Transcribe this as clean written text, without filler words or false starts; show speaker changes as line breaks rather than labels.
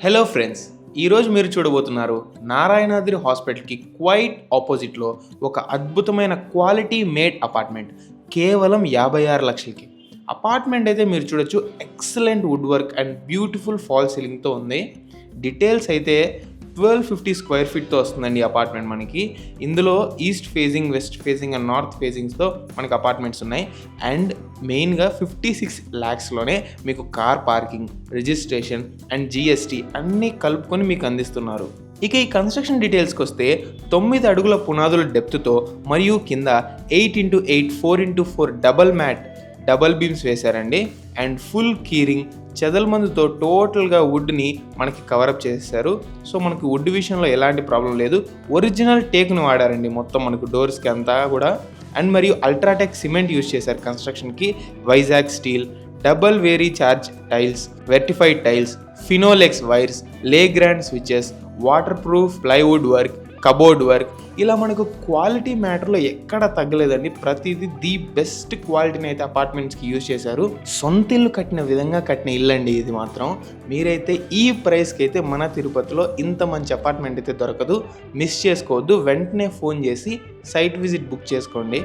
Hello friends, ఈరోజు మీరు చూడబోతున్నారు నారాయణాద్రి హాస్పిటల్కి క్వైట్ ఆపోజిట్లో ఒక అద్భుతమైన క్వాలిటీ మేడ్ అపార్ట్మెంట్ కేవలం 56 లక్షలకి. అపార్ట్మెంట్ అయితే మీరు చూడొచ్చు, excellent wood work and beautiful fall సీలింగ్తో ఉంది. డీటెయిల్స్ అయితే 1250 స్క్వేర్ ఫీట్తో వస్తుందండి అపార్ట్మెంట్ మనకి. ఇందులో east facing, west facing and north ఫేజింగ్స్తో మనకి అపార్ట్మెంట్స్ ఉన్నాయి. అండ్ మెయిన్గా 56 ల్యాక్స్లోనే మీకు car parking, registration and GST అన్నీ కలుపుకొని మీకు అందిస్తున్నారు. ఇక ఈ కన్స్ట్రక్షన్ డీటెయిల్స్కి వస్తే 9 అడుగుల పునాదుల డెప్త్తో మరియు కింద 8x8 4x4 డబల్ బీమ్స్ వేశారండి. అండ్ ఫుల్ కీరింగ్ చెదల్మందుతో టోటల్గా వుడ్ని మనకి కవరప్ చేసేసారు. సో మనకి వుడ్ విషయంలో ఎలాంటి ప్రాబ్లం లేదు. ఒరిజినల్ టేక్ను వాడారండి మొత్తం మనకు డోర్స్కి అంతా కూడా. అండ్ మరియు అల్ట్రాటెక్ సిమెంట్ యూజ్ చేశారు కన్స్ట్రక్షన్కి. Vizag steel, double very charge tiles, vitrified tiles, Finolex wires, Legrand switches, water proof plywood work, cupboard work, ఇలా మనకు క్వాలిటీ మ్యాటర్లో ఎక్కడ తగ్గలేదండి. ప్రతిదీ ది బెస్ట్ క్వాలిటీని అయితే అపార్ట్మెంట్స్కి యూజ్ చేశారు. సొంత ఇల్లు కట్టిన విధంగా కట్టిన ఇల్లు అండి ఇది మాత్రం. మీరైతే ఈ ప్రైస్కి అయితే మన తిరుపతిలో ఇంత మంచి అపార్ట్మెంట్ అయితే దొరకదు. మిస్ చేసుకోవద్దు. వెంటనే ఫోన్ చేసి సైట్ విజిట్ బుక్ చేసుకోండి.